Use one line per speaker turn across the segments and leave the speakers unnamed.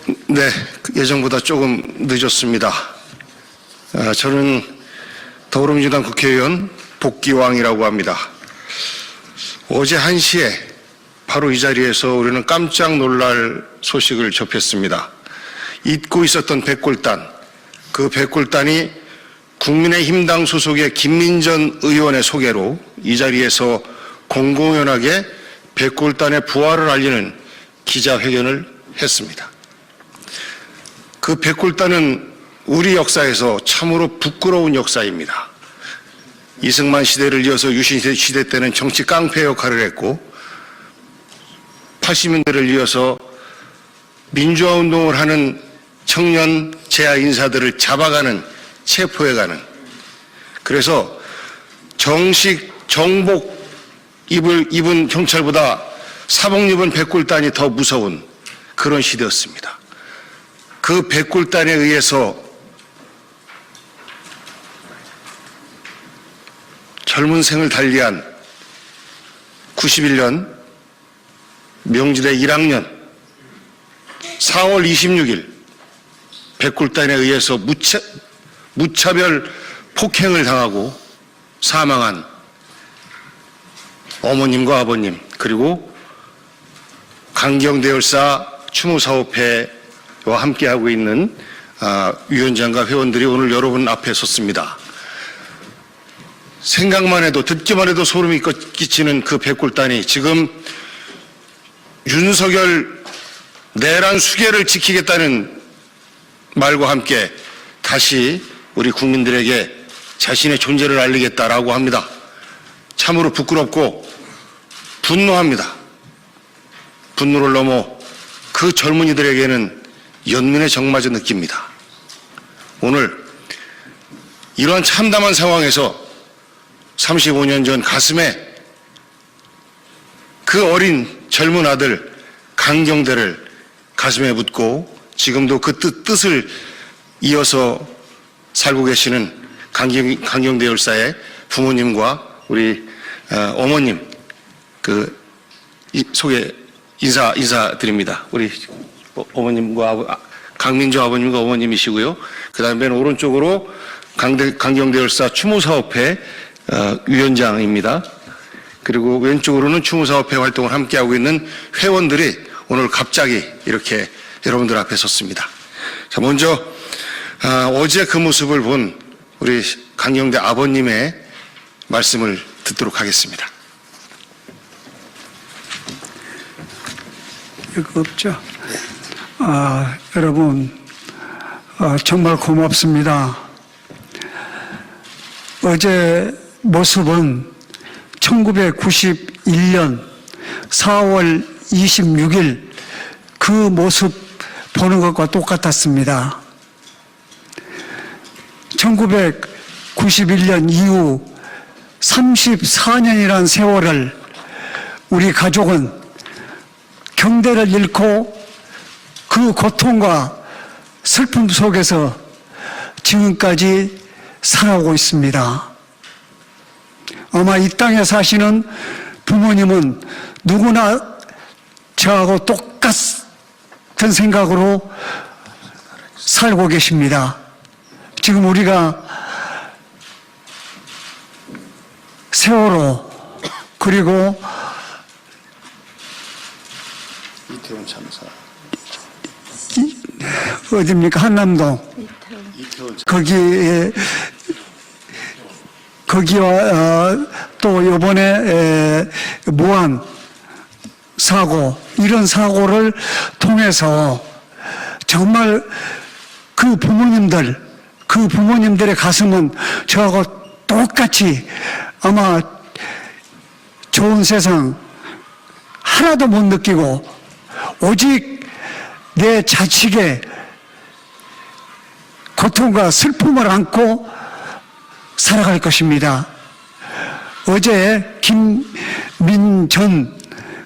네, 예정보다 조금 늦었습니다. 저는 더불어민주당 국회의원 복귀왕이라고 합니다. 어제 1시에 바로 이 자리에서 우리는 깜짝 놀랄 소식을 접했습니다. 잊고 있었던 백골단, 그 백골단이 국민의힘당 소속의 김민전 의원의 소개로 이 자리에서 공공연하게 백골단의 부활을 알리는 기자회견을 했습니다. 그 백골단은 우리 역사에서 참으로 부끄러운 역사입니다. 이승만 시대를 이어서 유신 시대 때는 정치 깡패 역할을 했고 80년대를 이어서 민주화 운동을 하는 청년 재하 인사들을 잡아가는, 체포해가는, 그래서 정식 정복 입은 경찰보다 사복 입은 백골단이 더 무서운 그런 시대였습니다. 그 백골단에 의해서 젊은 생을 달리한 91년 명지대 1학년 4월 26일 백골단에 의해서 무차별 폭행을 당하고 사망한 어머님과 아버님, 그리고 강경대 열사 추모사업회와 함께하고 있는 위원장과 회원들이 오늘 여러분 앞에 섰습니다. 생각만 해도, 듣기만 해도 소름이 끼치는 그 백골단이 지금 윤석열 내란 수계를 지키겠다는 말과 함께 다시 우리 국민들에게 자신의 존재를 알리겠다라고 합니다. 참으로 부끄럽고 분노합니다. 분노를 넘어 그 젊은이들에게는 연민의 정마저 느낍니다. 오늘 이러한 참담한 상황에서 35년 전 가슴에 그 어린 젊은 아들 강경대를 가슴에 묻고 지금도 그 뜻을 이어서 살고 계시는 강경대 열사의 부모님과 우리 어머님 인사드립니다. 우리 어머님과 강민주 아버님과 어머님이시고요. 그 다음에는 오른쪽으로 강경대 열사 추모사업회 위원장입니다. 그리고 왼쪽으로는 추모사업회 활동을 함께하고 있는 회원들이 오늘 갑자기 이렇게 여러분들 앞에 섰습니다. 자, 먼저 어제 그 모습을 본 우리 강경대 아버님의 말씀을 듣도록 하겠습니다.
이거 없죠? 여러분, 정말 고맙습니다. 어제 모습은 1991년 4월 26일 그 모습 보는 것과 똑같았습니다. 1991년 이후 34년이라는 세월을 우리 가족은 경대를 잃고 그 고통과 슬픔 속에서 지금까지 살아오고 있습니다. 아마 이 땅에 사시는 부모님은 누구나 저하고 똑같은 생각으로 살고 계십니다. 지금 우리가 세월호 그리고
이태원 참사
어디입니까? 한남동 거기와 또 이번에 무한 사고, 이런 사고를 통해서 정말 그 부모님들의 가슴은 저하고 똑같이 아마 좋은 세상 하나도 못 느끼고 오직 내 자식의 고통과 슬픔을 안고 살아갈 것입니다. 어제 김민전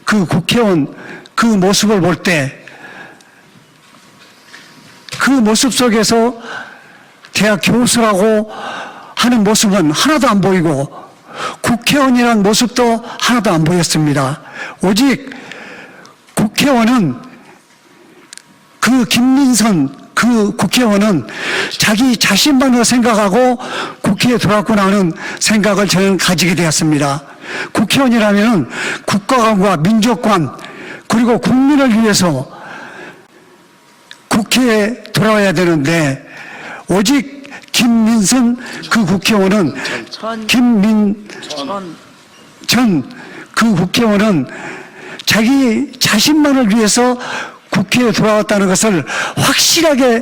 그 국회의원 그 모습을 볼 때 그 모습 속에서 대학 교수라고 하는 모습은 하나도 안 보이고 국회의원이라는 모습도 하나도 안 보였습니다. 오직 국회의원은 그 그 김민선 그 국회의원은 자기 자신만을 생각하고 국회에 들어왔구나 하는 생각을 저는 가지게 되었습니다. 국회의원이라면 국가관과 민족관 그리고 국민을 위해서 국회에 돌아와야 되는데 오직 김민선 그 국회의원은 전 그 국회의원은 자기 자신만을 위해서 국회에 돌아왔다는 것을 확실하게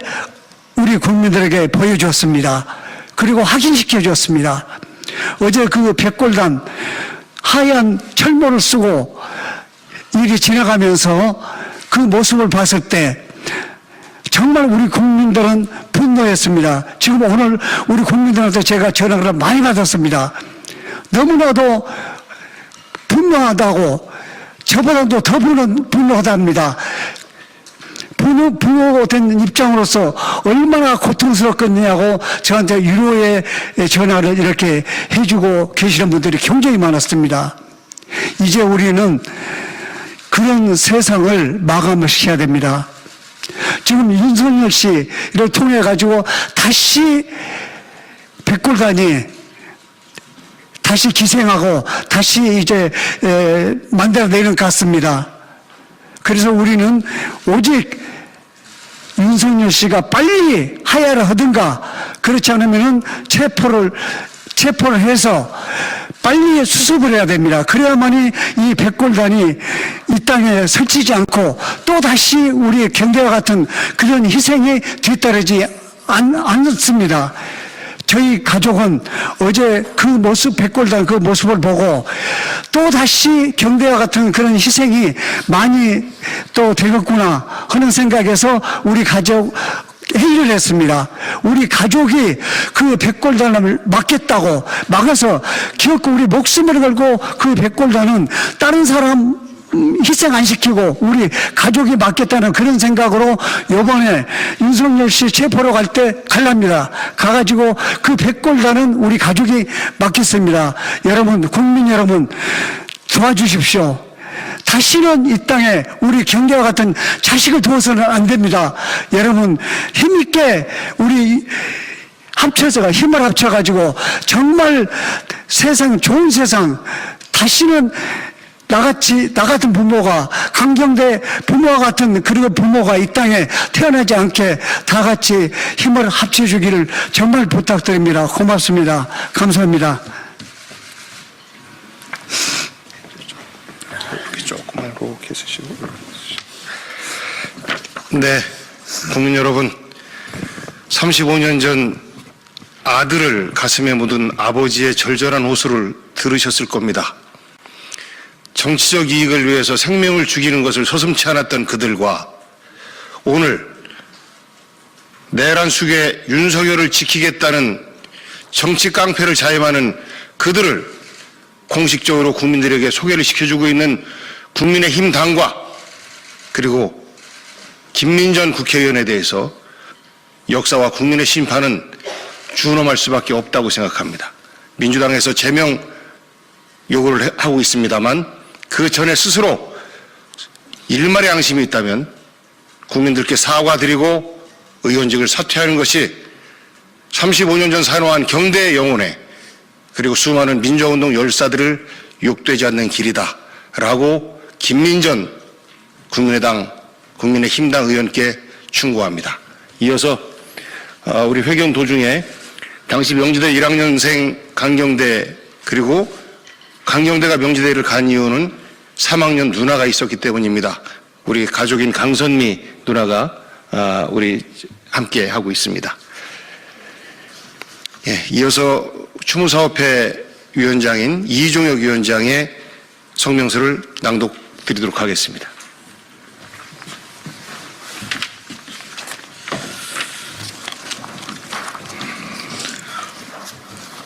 우리 국민들에게 보여주었습니다. 그리고 확인시켜 주었습니다. 어제 그 백골단 하얀 철모를 쓰고 일이 지나가면서 그 모습을 봤을 때 정말 우리 국민들은 분노했습니다. 지금 오늘 우리 국민들한테 제가 전화를 많이 받았습니다. 너무나도 분노하다고, 저보다도 더 분노하답니다. 부모된 입장으로서 얼마나 고통스럽겠냐고 저한테 위로의 전화를 이렇게 해주고 계시는 분들이 굉장히 많았습니다. 이제 우리는 그런 세상을 마감시켜야 됩니다. 지금 윤석열 씨를 통해 가지고 다시 백골단이 다시 기생하고 다시 이제 만들어내는 것 같습니다. 그래서 우리는 오직 윤석열 씨가 빨리 하야를 하든가 그렇지 않으면은 체포를 해서 빨리 수습을 해야 됩니다. 그래야만이 이 백골단이 이 땅에 설치지 않고 또 다시 우리의 경제와 같은 그런 희생이 뒤따르지 않습니다. 저희 가족은 어제 그 모습, 백골단 그 모습을 보고 또 다시 경대와 같은 그런 희생이 많이 또 되겠구나 하는 생각에서 우리 가족 회의를 했습니다. 우리 가족이 그 백골단을 막겠다고 막아서 기어코 우리 목숨을 걸고 그 백골단은 다른 사람 희생 안 시키고 우리 가족이 맡겠다는 그런 생각으로 이번에 윤석열 씨 체포로 갈 때 갈랍니다. 가가지고 그 백골단은 우리 가족이 맡겠습니다. 여러분, 국민 여러분 도와주십시오. 다시는 이 땅에 우리 경제와 같은 자식을 두어서는 안 됩니다. 여러분 힘있게 우리 힘을 합쳐가지고 정말 세상, 좋은 세상, 다시는 나 같은 부모가, 강경대 부모와 같은 그리고 부모가 이 땅에 태어나지 않게 다 같이 힘을 합쳐주기를 정말 부탁드립니다. 고맙습니다. 감사합니다.
조금만 이렇게 쓰시고. 네, 국민 여러분, 35년 전 아들을 가슴에 묻은 아버지의 절절한 호소를 들으셨을 겁니다. 정치적 이익을 위해서 생명을 죽이는 것을 서슴지 않았던 그들과 오늘 내란 속에 윤석열을 지키겠다는 정치 깡패를 자임하는 그들을 공식적으로 국민들에게 소개를 시켜주고 있는 국민의힘 당과 그리고 김민전 국회의원에 대해서 역사와 국민의 심판은 준엄할 수밖에 없다고 생각합니다. 민주당에서 제명 요구를 하고 있습니다만 그 전에 스스로 일말의 양심이 있다면 국민들께 사과드리고 의원직을 사퇴하는 것이 35년 전 산호한 경대의 영혼에 그리고 수많은 민주화운동 열사들을 욕되지 않는 길이다 라고 김민전 국민의힘당 의원께 충고합니다. 이어서 우리 회견 도중에 당시 명지대 1학년생 강경대 그리고 강경대가 명지대를 간 이유는 3학년 누나가 있었기 때문입니다. 우리 가족인 강선미 누나가 우리 함께 하고 있습니다. 예, 이어서 추모사업회 위원장인 이종혁 위원장의 성명서를 낭독드리도록 하겠습니다.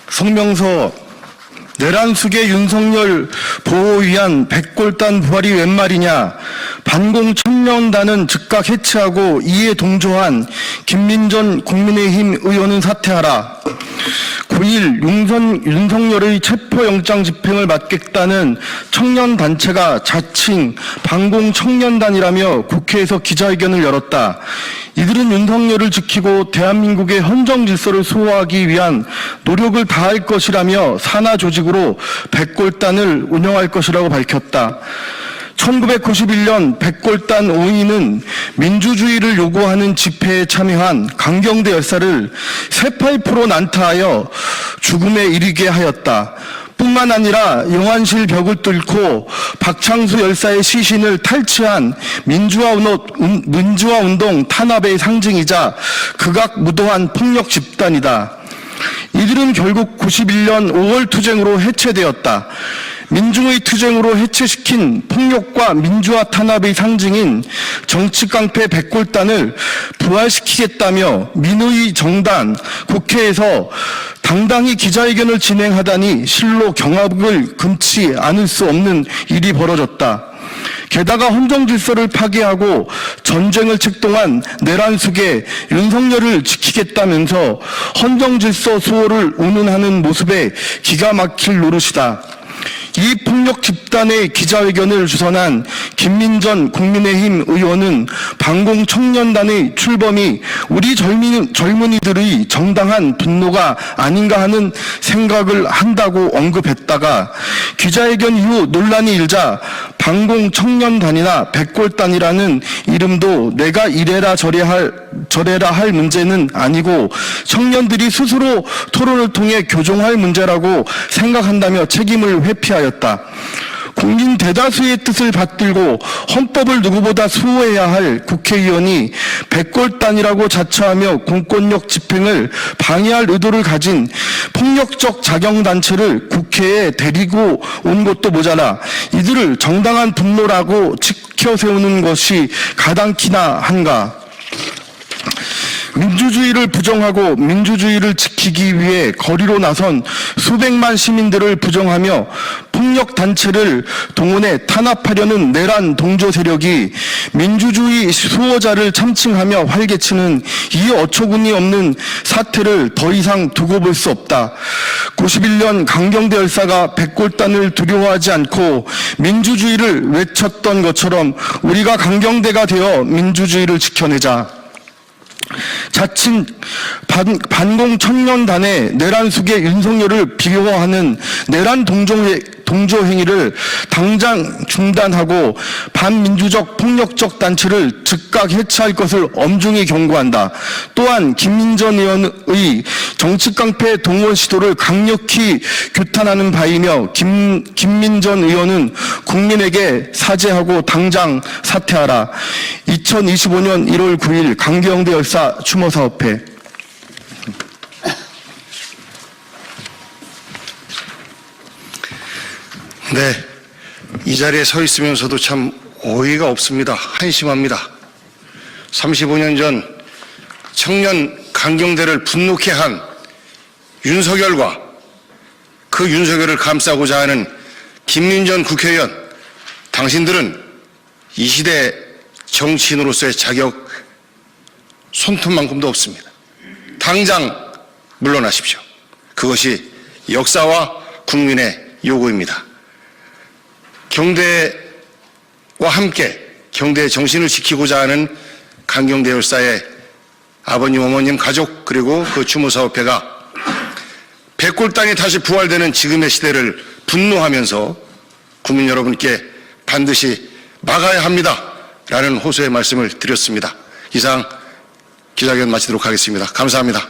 성명서. 내란 속의 윤석열 보호 위한 백골단 부활이 웬 말이냐. 반공청년단은 즉각 해체하고 이에 동조한 김민전 국민의힘 의원은 사퇴하라. 9일 윤석열의 체포영장 집행을 막겠다는 청년단체가 자칭 반공청년단이라며 국회에서 기자회견을 열었다. 이들은 윤석열을 지키고 대한민국의 헌정 질서를 수호하기 위한 노력을 다할 것이라며 산하 조직으로 백골단을 운영할 것이라고 밝혔다. 1991년 백골단 5인은 민주주의를 요구하는 집회에 참여한 강경대 열사를 48% 난타하여 죽음에 이르게 하였다. 뿐만 아니라 영안실 벽을 뚫고 박창수 열사의 시신을 탈취한 민주화운동 탄압의 상징이자 극악무도한 폭력 집단이다. 이들은 결국 91년 5월 투쟁으로 해체되었다. 민중의 투쟁으로 해체시킨 폭력과 민주화 탄압의 상징인 정치깡패 백골단을 부활시키겠다며 민의 정당 국회에서 당당히 기자회견을 진행하다니 실로 경악을 금치 않을 수 없는 일이 벌어졌다. 게다가 헌정 질서를 파괴하고 전쟁을 책동한 내란 속에 윤석열을 지키겠다면서 헌정 질서 수호를 운운하는 모습에 기가 막힐 노릇이다. 이 폭력 집단의 기자회견을 주선한 김민전 국민의힘 의원은 반공청년단의 출범이 우리 젊은이들의 정당한 분노가 아닌가 하는 생각을 한다고 언급했다가 기자회견 이후 논란이 일자 반공청년단이나 백골단이라는 이름도 내가 이래라 저래라 할 문제는 아니고 청년들이 스스로 토론을 통해 교정할 문제라고 생각한다며 책임을 회피하였다. 국민 대다수의 뜻을 받들고 헌법을 누구보다 수호해야 할 국회의원이 백골단이라고 자처하며 공권력 집행을 방해할 의도를 가진 폭력적 자경단체를 국회에 데리고 온 것도 모자라 이들을 정당한 분노라고 지켜세우는 것이 가당키나 한가. 민주주의를 부정하고 민주주의를 지키기 위해 거리로 나선 수백만 시민들을 부정하며 폭력단체를 동원해 탄압하려는 내란 동조 세력이 민주주의 수호자를 참칭하며 활개치는 이 어처구니 없는 사태를 더 이상 두고 볼 수 없다. 91년 강경대 열사가 백골단을 두려워하지 않고 민주주의를 외쳤던 것처럼 우리가 강경대가 되어 민주주의를 지켜내자. 자칭 반공청년단의 내란 속의 윤석열을 비호하는 내란 동조 행위를 당장 중단하고 반민주적 폭력적 단체를 즉각 해체할 것을 엄중히 경고한다. 또한 김민전 의원의 정치깡패 동원 시도를 강력히 규탄하는 바이며 김민전 의원은 국민에게 사죄하고 당장 사퇴하라. 2025년 1월 9일 강경대 열사 추모사업회.
네, 이 자리에 서 있으면서도 참 어이가 없습니다. 한심합니다. 35년 전 청년 강경대를 분노케 한 윤석열과 그 윤석열을 감싸고자 하는 김민전 국회의원, 당신들은 이 시대 정치인으로서의 자격 손톱만큼도 없습니다. 당장 물러나십시오. 그것이 역사와 국민의 요구입니다. 경대와 함께 경대의 정신을 지키고자 하는 강경대 열사의 아버님, 어머님, 가족 그리고 그 추모사업회가 백골단이 다시 부활되는 지금의 시대를 분노하면서 국민 여러분께 반드시 막아야 합니다. 라는 호소의 말씀을 드렸습니다. 이상 기자회견 마치도록 하겠습니다. 감사합니다.